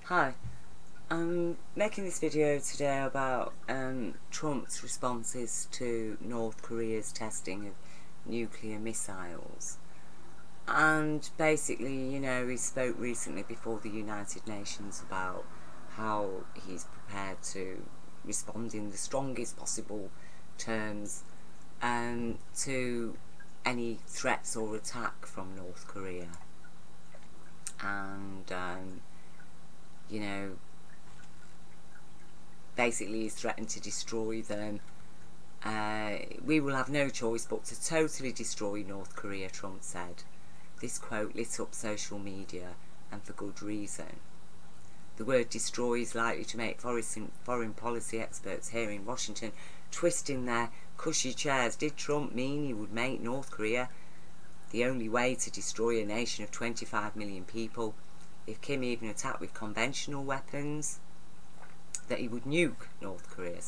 Hi, I'm making this video today about Trump's responses to North Korea's testing of nuclear missiles. And basically, he spoke recently before the United Nations about how he's prepared to respond in the strongest possible terms to any threats or attack from North Korea. And basically he's threatened to destroy them. We will have no choice but to totally destroy North Korea, Trump said. This quote lit up social media, and for good reason. The word destroy is likely to make foreign policy experts here in Washington twisting their cushy chairs. Did Trump mean he would make North Korea the only way to destroy a nation of 25 million people? If Kim even attacked with conventional weapons, that he would nuke North Korea,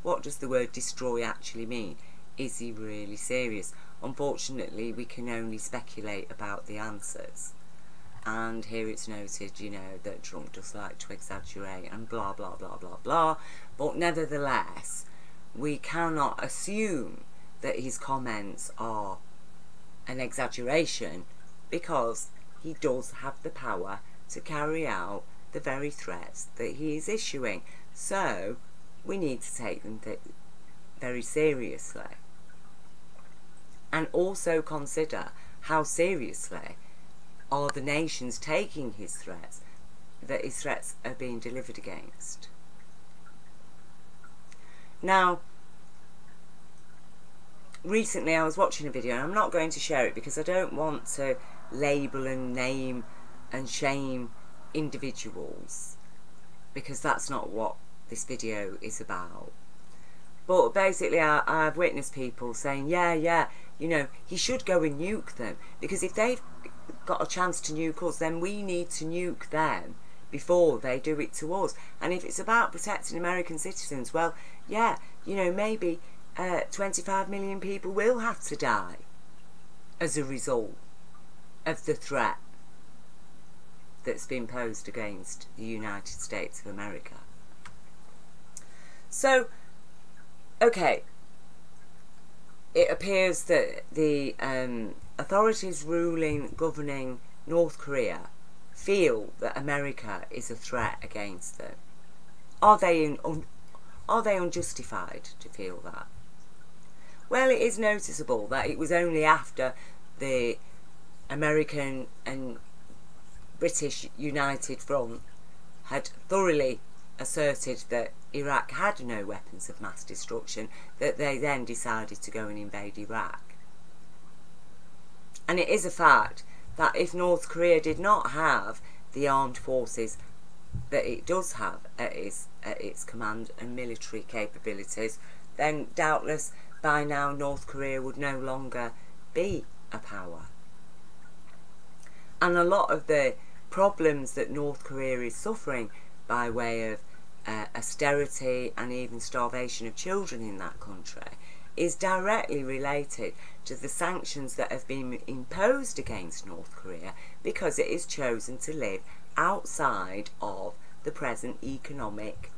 What does the word destroy actually mean? Is he really serious? Unfortunately, we can only speculate about the answers. And here it's noted, that Trump does like to exaggerate and blah, blah, blah, blah, blah. But nevertheless, we cannot assume that his comments are an exaggeration, because he does have the power to carry out the very threats that he is issuing. So we need to take them very seriously. And also consider how seriously are the nations taking his threats, that his threats are being delivered against. Now, recently I was watching a video, and I'm not going to share it because I don't want to label and name and shame individuals, because that's not what this video is about. But basically I've witnessed people saying, yeah, he should go and nuke them, because if they've got a chance to nuke us, then we need to nuke them before they do it to us. And if it's about protecting American citizens, well, yeah, maybe 25 million people will have to die as a result of the threat that's been posed against the United States of America. So, okay, it appears that the authorities governing North Korea feel that America is a threat against them. Are they unjustified to feel that? Well, it is noticeable that it was only after the American and British United Front had thoroughly asserted that Iraq had no weapons of mass destruction that they then decided to go and invade Iraq. And it is a fact that if North Korea did not have the armed forces that it does have at its command and military capabilities, then doubtless by now North Korea would no longer be a power. And a lot of the problems that North Korea is suffering by way of austerity and even starvation of children in that country is directly related to the sanctions that have been imposed against North Korea, because it is chosen to live outside of the present economic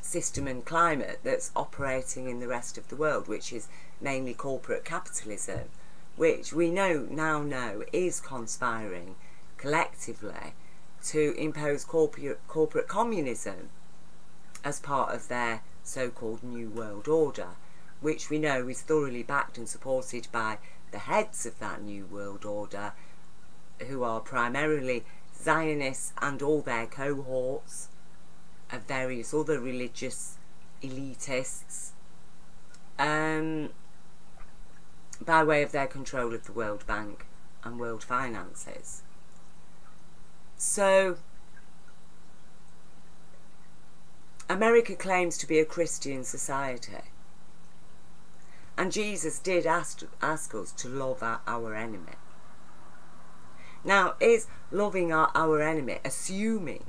system and climate that's operating in the rest of the world, which is mainly corporate capitalism, which we now know is conspiring collectively to impose corporate communism as part of their so-called New World Order, which we know is thoroughly backed and supported by the heads of that New World Order, who are primarily Zionists and all their cohorts of various other religious elitists, by way of their control of the World Bank and world finances. So, America claims to be a Christian society, and Jesus did ask us to love our enemy. Now, is loving our enemy assuming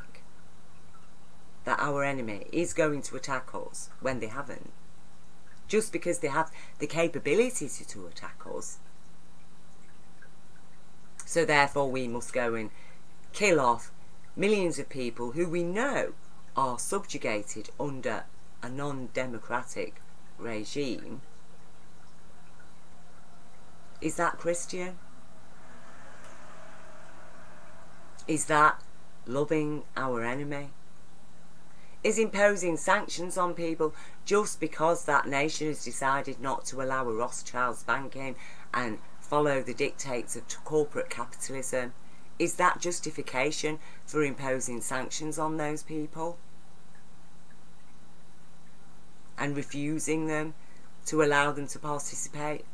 that our enemy is going to attack us when they haven't? Just because they have the capability to attack us, so therefore we must go and kill off millions of people who we know are subjugated under a non-democratic regime, is that Christian? Is that loving our enemy? Is imposing sanctions on people just because that nation has decided not to allow a Rothschild's banking and follow the dictates of corporate capitalism, is that justification for imposing sanctions on those people and refusing them to allow them to participate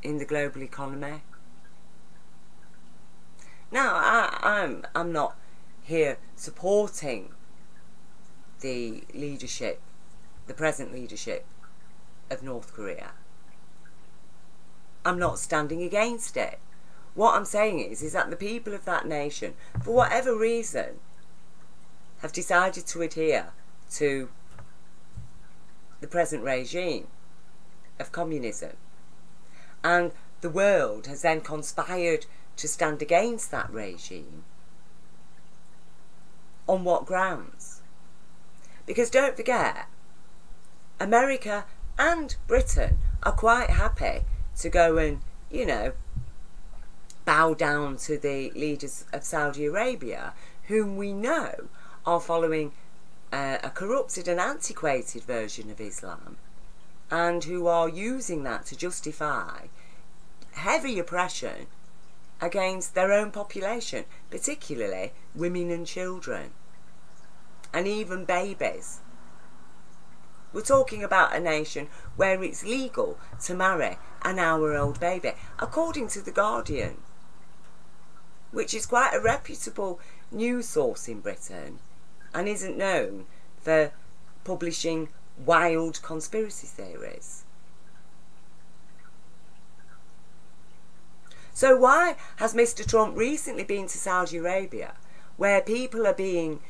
in the global economy? Now, I'm not here supporting the leadership, the present leadership of North Korea. I'm not standing against it. What I'm saying is that the people of that nation, for whatever reason, have decided to adhere to the present regime of communism. And the world has then conspired to stand against that regime. On what grounds? Because don't forget, America and Britain are quite happy to go and, you know, bow down to the leaders of Saudi Arabia, whom we know are following a corrupted and antiquated version of Islam, and who are using that to justify heavy oppression against their own population, particularly women and children, and even babies. We're talking about a nation where it's legal to marry an hour-old baby, according to The Guardian, which is quite a reputable news source in Britain and isn't known for publishing wild conspiracy theories. So why has Mr. Trump recently been to Saudi Arabia, where people are being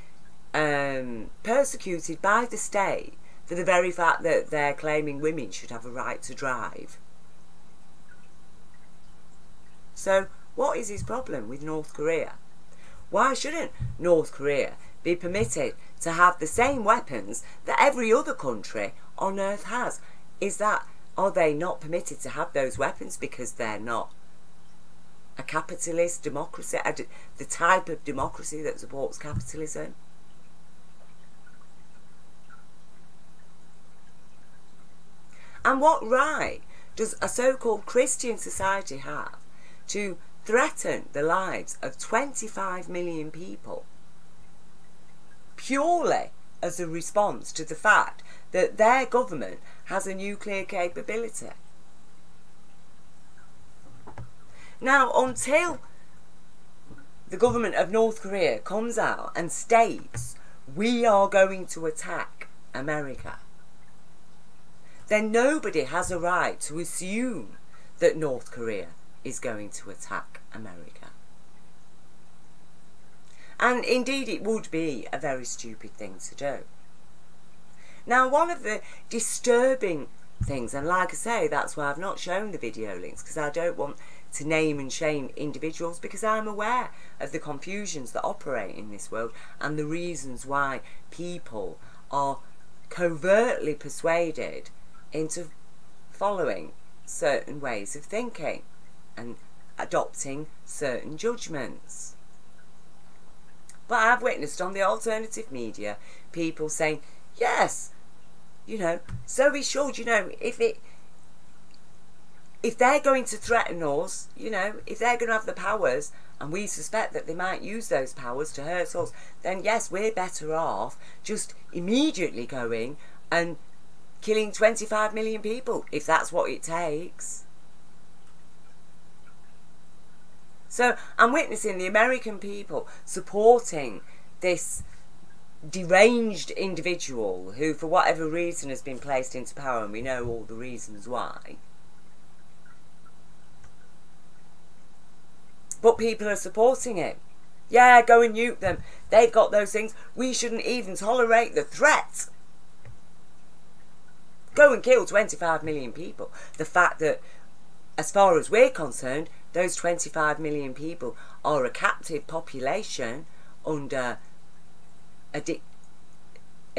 persecuted by the state for the very fact that they're claiming women should have a right to drive? So what is his problem with North Korea? Why shouldn't North Korea be permitted to have the same weapons that every other country on earth has? Are they not permitted to have those weapons because they're not a capitalist democracy, the type of democracy that supports capitalism? And what right does a so-called Christian society have to threaten the lives of 25 million people purely as a response to the fact that their government has a nuclear capability? Now, until the government of North Korea comes out and states, we are going to attack America, then nobody has a right to assume that North Korea is going to attack America. And indeed it would be a very stupid thing to do. Now, one of the disturbing things, and like I say, that's why I've not shown the video links, because I don't want to name and shame individuals, because I'm aware of the confusions that operate in this world and the reasons why people are covertly persuaded into following certain ways of thinking and adopting certain judgments. But I've witnessed on the alternative media people saying, yes, you know, so we should, you know, if they're going to threaten us, you know, if they're going to have the powers, and we suspect that they might use those powers to hurt us, then yes, we're better off just immediately going and killing 25 million people, if that's what it takes. So I'm witnessing the American people supporting this deranged individual who, for whatever reason, has been placed into power, and we know all the reasons why. But people are supporting it. Yeah, go and nuke them. They've got those things. We shouldn't even tolerate the threat. Go and kill 25 million people. The fact that, as far as we're concerned, those 25 million people are a captive population under a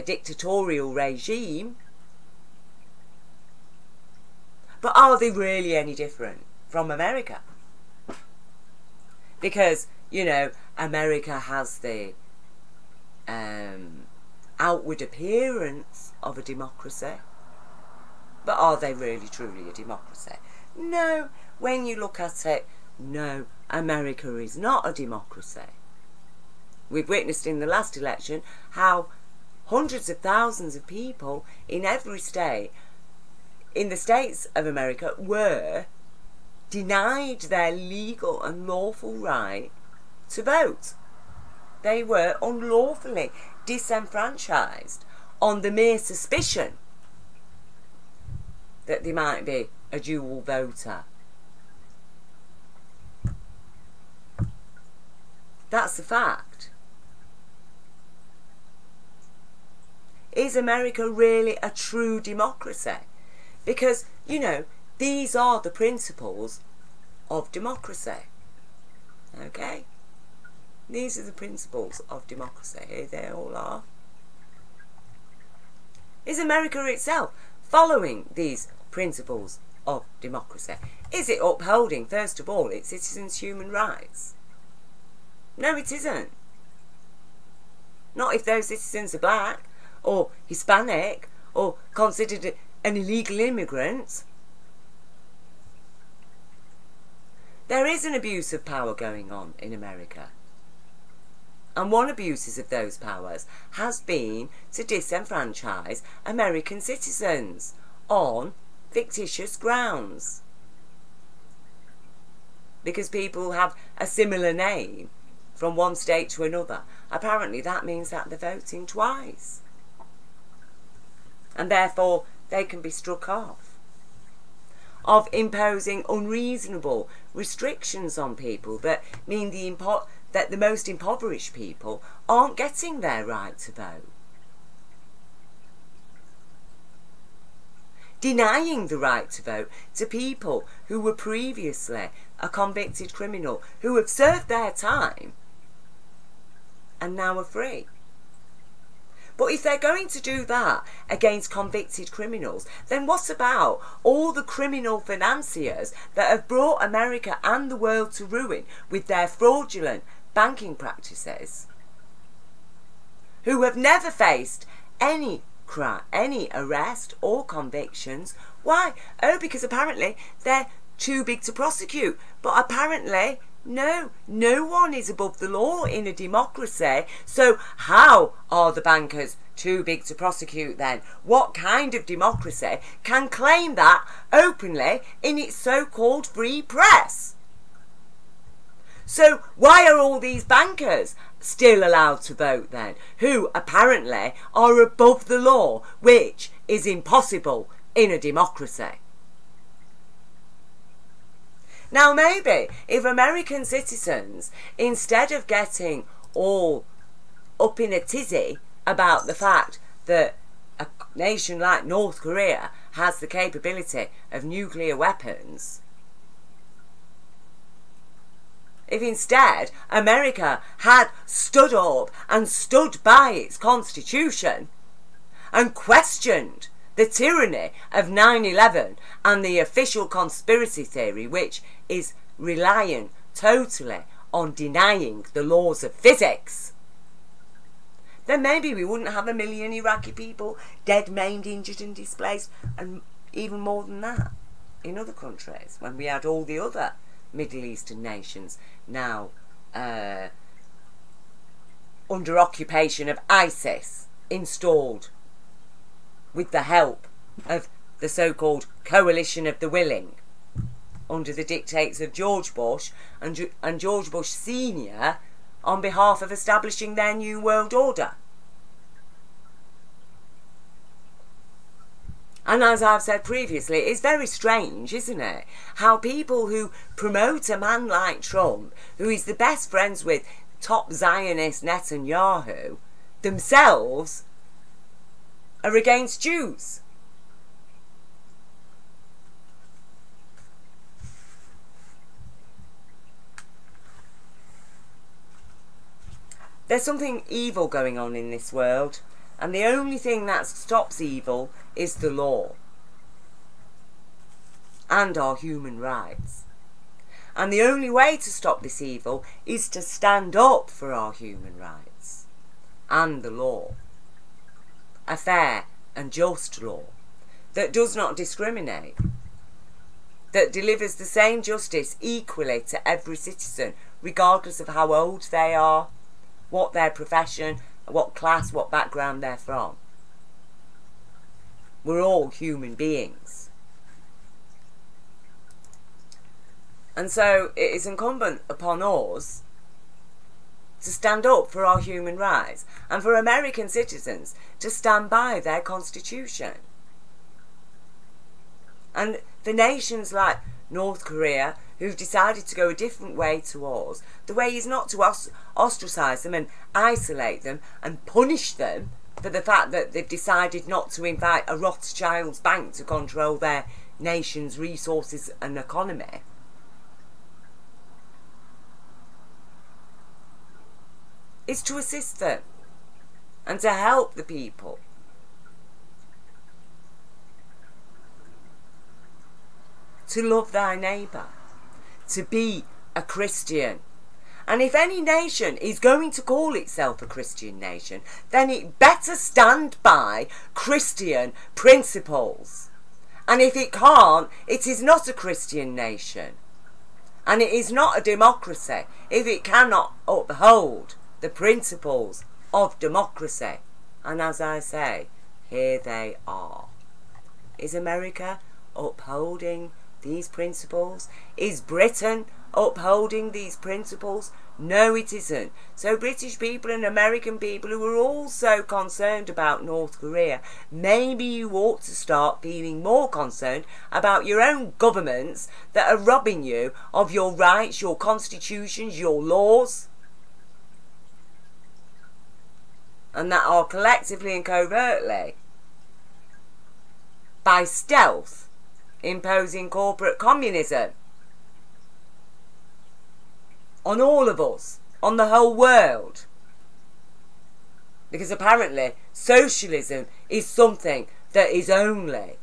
dictatorial regime. But are they really any different from America? Because, you know, America has the outward appearance of a democracy. But are they really truly a democracy? No. When you look at it, no, America is not a democracy. We've witnessed in the last election how hundreds of thousands of people in every state, in the states of America, were denied their legal and lawful right to vote. They were unlawfully disenfranchised on the mere suspicion that they might be a dual voter. That's the fact. Is America really a true democracy? Because, you know, these are the principles of democracy. Okay? These are the principles of democracy. Here they all are. Is America itself following these principles of democracy? Is it upholding, first of all, its citizens' human rights? No, it isn't. Not if those citizens are black, or Hispanic, or considered an illegal immigrant. There is an abuse of power going on in America. And one abuse of those powers has been to disenfranchise American citizens on fictitious grounds. Because people have a similar name from one state to another. Apparently that means that they're voting twice. And therefore they can be struck off. Of imposing unreasonable restrictions on people that mean that the most impoverished people aren't getting their right to vote. Denying the right to vote to people who were previously a convicted criminal, who have served their time and now are free. But if they're going to do that against convicted criminals, then what about all the criminal financiers that have brought America and the world to ruin with their fraudulent banking practices, who have never faced any crime, any arrest or convictions? Why? Oh, because apparently they're too big to prosecute. But apparently, no one is above the law in a democracy. So how are the bankers too big to prosecute then? What kind of democracy can claim that openly in its so-called free press? So why are all these bankers still allowed to vote then, who apparently are above the law, which is impossible in a democracy? Now maybe if American citizens, instead of getting all up in a tizzy about the fact that a nation like North Korea has the capability of nuclear weapons, if instead America had stood up and stood by its constitution and questioned the tyranny of 9/11 and the official conspiracy theory, which is reliant totally on denying the laws of physics, then maybe we wouldn't have 1 million Iraqi people dead, maimed, injured and displaced, and even more than that in other countries, when we had all the other Middle Eastern nations now under occupation of ISIS, installed with the help of the so-called coalition of the willing, under the dictates of George Bush and George Bush Sr. on behalf of establishing their new world order. And as I've said previously, it's very strange, isn't it, how people who promote a man like Trump, who is the best friends with top Zionist Netanyahu, themselves are against Jews. There's something evil going on in this world, and the only thing that stops evil is the law and our human rights. And the only way to stop this evil is to stand up for our human rights and the law. A fair and just law that does not discriminate, that delivers the same justice equally to every citizen, regardless of how old they are, what their profession, what class, what background they're from. We're all human beings. And so it is incumbent upon us to stand up for our human rights, and for American citizens to stand by their constitution. And for nations like North Korea, who've decided to go a different way to ours, the way is not to ostracise them and isolate them and punish them for the fact that they've decided not to invite a Rothschild's bank to control their nation's resources and economy. It's to assist them and to help the people. To love thy neighbour, to be a Christian. And if any nation is going to call itself a Christian nation, then it better stand by Christian principles. And if it can't, it is not a Christian nation. And it is not a democracy if it cannot uphold the principles of democracy. And as I say, here they are. Is America upholding these principles? Is Britain upholding these principles? No, it isn't. So British people and American people who are also concerned about North Korea, maybe you ought to start feeling more concerned about your own governments that are robbing you of your rights, your constitutions, your laws, and that are collectively and covertly, by stealth, imposing corporate communism on all of us, on the whole world. Because apparently socialism is something that is only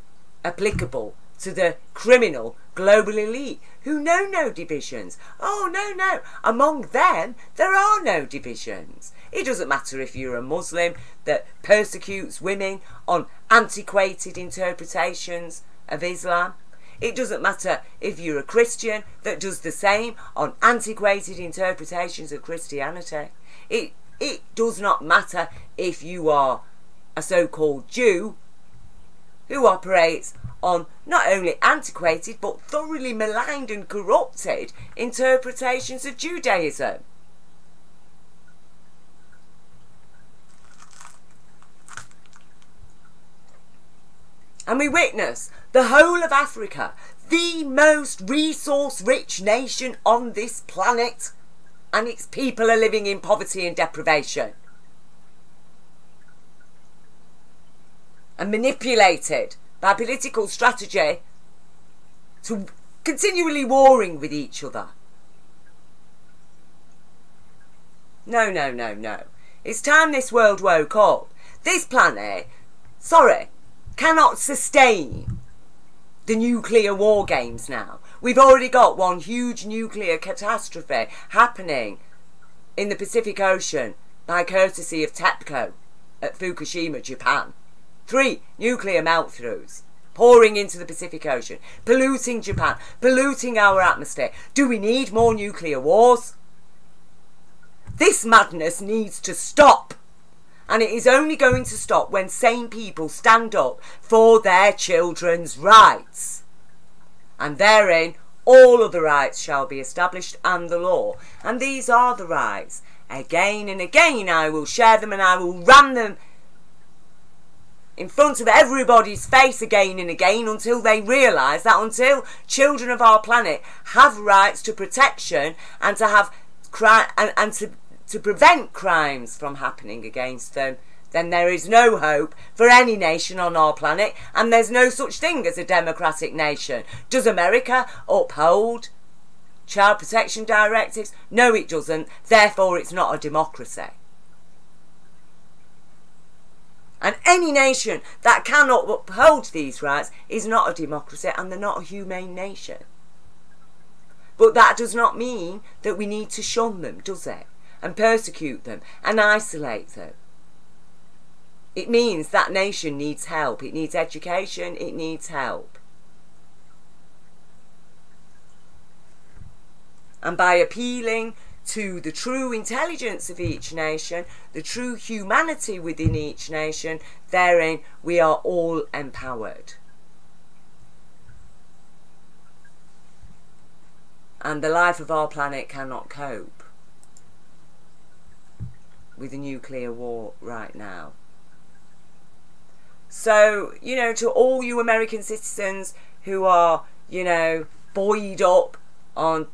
applicable to the criminal global elite who know no divisions. Oh, no. Among them, there are no divisions. It doesn't matter if you're a Muslim that persecutes women on antiquated interpretations of Islam. It doesn't matter if you're a Christian that does the same on antiquated interpretations of Christianity. It does not matter if you are a so-called Jew who operates on not only antiquated but thoroughly maligned and corrupted interpretations of Judaism. And we witness the whole of Africa, the most resource-rich nation on this planet, and its people are living in poverty and deprivation, and manipulated by political strategy to continually warring with each other. No. It's time this world woke up. This planet, cannot sustain the nuclear war games now. We've already got one huge nuclear catastrophe happening in the Pacific Ocean by courtesy of TEPCO at Fukushima, Japan. 3 nuclear melt-throughs pouring into the Pacific Ocean, polluting Japan, polluting our atmosphere. Do we need more nuclear wars? This madness needs to stop. And it is only going to stop when sane people stand up for their children's rights. And therein, all other rights shall be established and the law. And these are the rights. Again and again I will share them and I will ram them in front of everybody's face again and again until they realise that until children of our planet have rights to protection and to have to prevent crimes from happening against them, then there is no hope for any nation on our planet, and there's no such thing as a democratic nation. Does America uphold child protection directives? No, it doesn't. Therefore, it's not a democracy. And any nation that cannot uphold these rights is not a democracy, and they're not a humane nation. But that does not mean that we need to shun them, does it? And persecute them and isolate them. It means that nation needs help. It needs education. It needs help. And by appealing to the true intelligence of each nation, the true humanity within each nation, therein we are all empowered. And the life of our planet cannot cope with a nuclear war right now. So, you know, to all you American citizens who are, you know, buoyed up on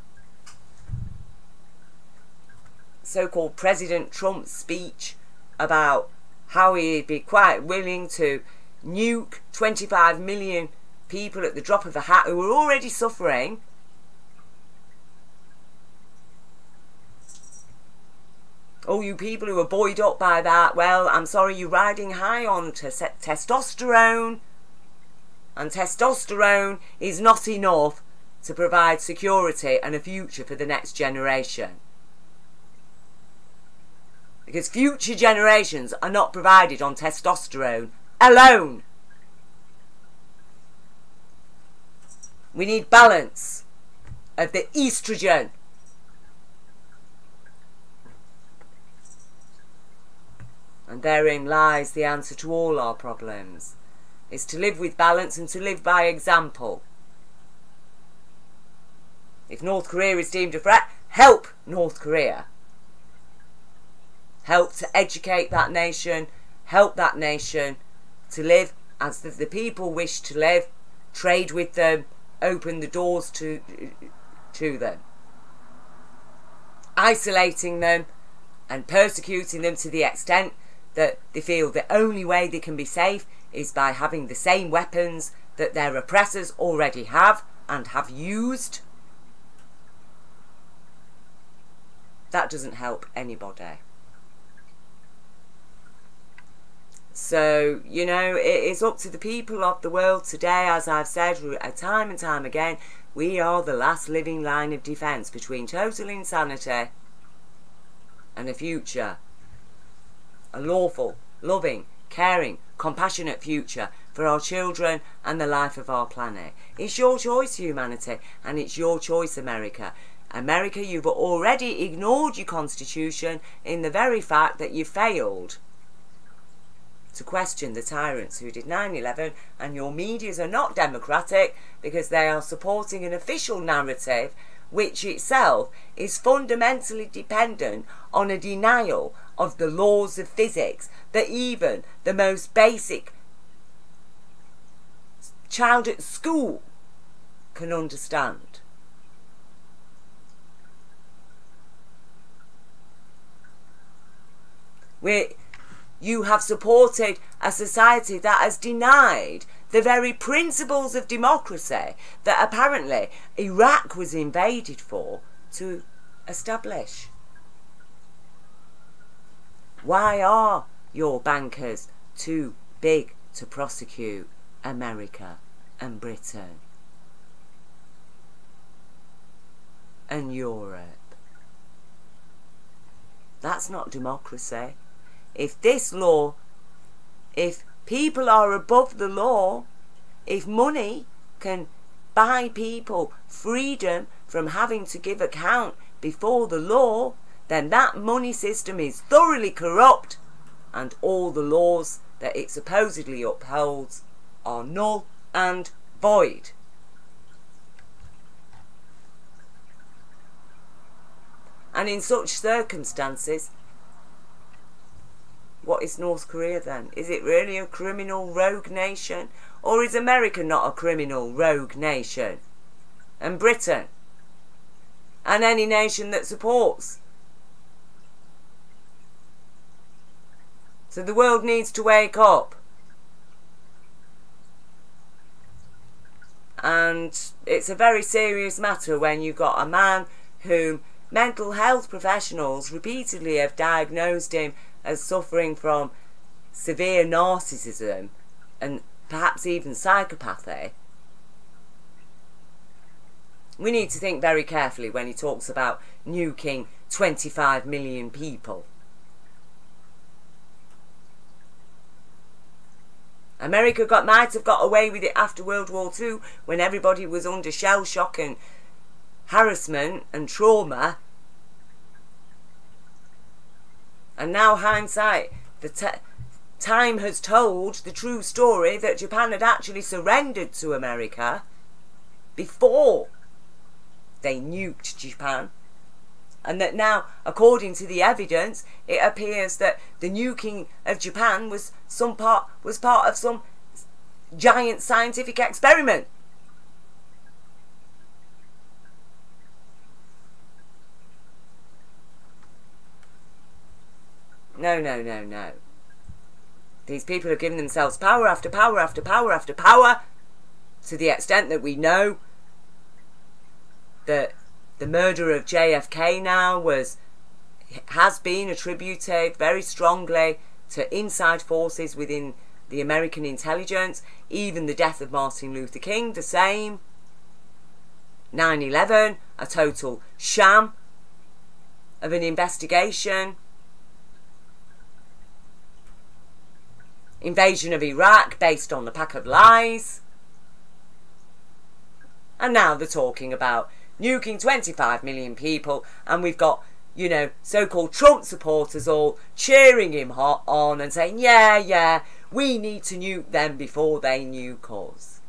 so-called President Trump's speech about how he'd be quite willing to nuke 25 million people at the drop of a hat who were already suffering. All you people who are buoyed up by that, well, I'm sorry, you're riding high on testosterone. And testosterone is not enough to provide security and a future for the next generation. Because future generations are not provided on testosterone alone. We need balance of the estrogen. And therein lies the answer to all our problems, is to live with balance and to live by example. If North Korea is deemed a threat, help North Korea. Help to educate that nation, help that nation to live as the people wish to live, trade with them, open the doors to them. Isolating them and persecuting them to the extent that they feel the only way they can be safe is by having the same weapons that their oppressors already have and have used. That doesn't help anybody. So, you know, it is up to the people of the world today, as I've said time and time again, we are the last living line of defence between total insanity and a future. A lawful, loving, caring, compassionate future for our children and the life of our planet. It's your choice, humanity, and it's your choice, America. America, you've already ignored your constitution in the very fact that you failed to question the tyrants who did 9/11, and your medias are not democratic because they are supporting an official narrative which itself is fundamentally dependent on a denial of the laws of physics that even the most basic child at school can understand. You have supported a society that has denied the very principles of democracy that apparently Iraq was invaded for to establish. Why are your bankers too big to prosecute America and Britain and Europe? That's not democracy. If this law, if people are above the law, if money can buy people freedom from having to give account before the law, then that money system is thoroughly corrupt and all the laws that it supposedly upholds are null and void. And in such circumstances, what is North Korea then? Is it really a criminal rogue nation? Or is America not a criminal rogue nation? And Britain? And any nation that supports? So the world needs to wake up. And it's a very serious matter when you've got a man whom mental health professionals repeatedly have diagnosed him as suffering from severe narcissism and perhaps even psychopathy, we need to think very carefully when he talks about nuking 25 million people. America might have got away with it after World War II when everybody was under shell shock and harassment and trauma. And now hindsight, time has told the true story that Japan had actually surrendered to America before they nuked Japan. And that now, according to the evidence, it appears that the nuking of Japan was part of some giant scientific experiment. No, no, no, no. These people have given themselves power after power after power after power, to the extent that we know that the murder of JFK now has been attributed very strongly to inside forces within the American intelligence. Even the death of Martin Luther King, the same. 9/11, a total sham of an investigation. Invasion of Iraq based on a pack of lies. And now they're talking about nuking 25 million people, and we've got, you know, so-called Trump supporters all cheering him on and saying, yeah, yeah, we need to nuke them before they nuke us.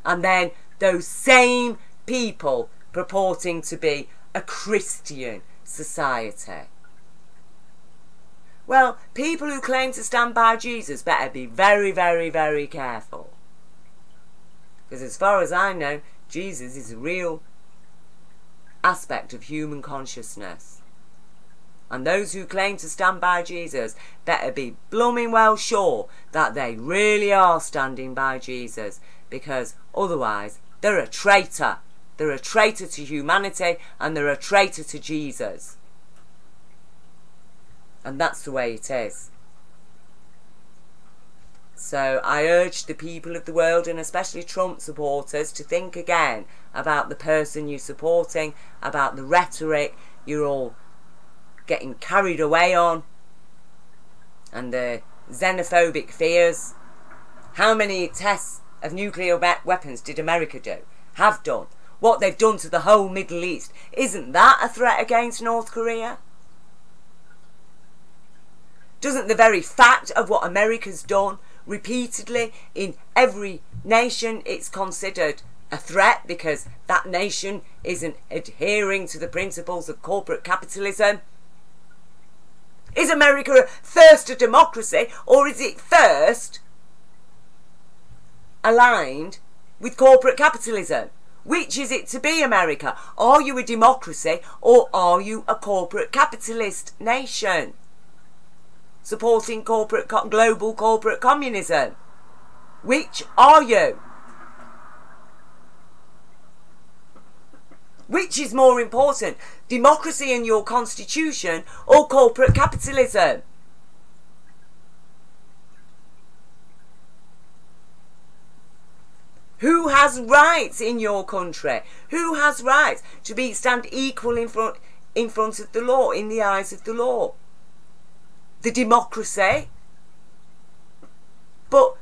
And then those same people purporting to be a Christian society. Well, people who claim to stand by Jesus better be very, very, very careful. Because as far as I know, Jesus is a real aspect of human consciousness. And those who claim to stand by Jesus better be blooming well sure that they really are standing by Jesus. Because otherwise, they're a traitor. They're a traitor to humanity and they're a traitor to Jesus. And that's the way it is. So I urge the people of the world, and especially Trump supporters, to think again about the person you're supporting, about the rhetoric you're all getting carried away on, and the xenophobic fears. How many tests of nuclear weapons did America do? Have done? What they've done to the whole Middle East. Isn't that a threat against North Korea? Doesn't the very fact of what America's done repeatedly in every nation, it's considered a threat because that nation isn't adhering to the principles of corporate capitalism? Is America first a democracy, or is it first aligned with corporate capitalism? Which is it to be, America? Are you a democracy, or are you a corporate capitalist nation supporting global corporate communism? Which are you? Which is more important, democracy and your constitution, or corporate capitalism? Who has rights in your country? Who has rights to stand equal in front of the law, in the eyes of the law? The democracy? But,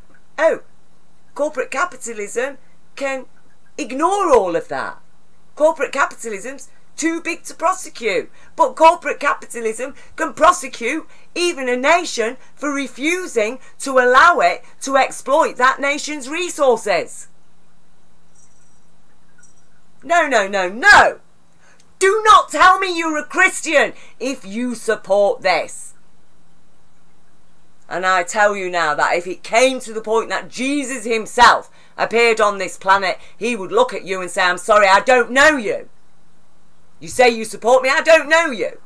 corporate capitalism can ignore all of that. Corporate capitalism's too big to prosecute. But corporate capitalism can prosecute even a nation for refusing to allow it to exploit that nation's resources. No, no, no, no! Do not tell me you're a Christian if you support this. And I tell you now that if it came to the point that Jesus himself appeared on this planet, he would look at you and say, I'm sorry, I don't know you. You say you support me, I don't know you.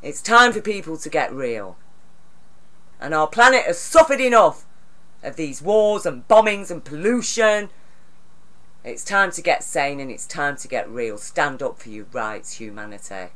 It's time for people to get real. And our planet has suffered enough of these wars and bombings and pollution It's time to get sane and it's time to get real. Stand up for your rights, humanity.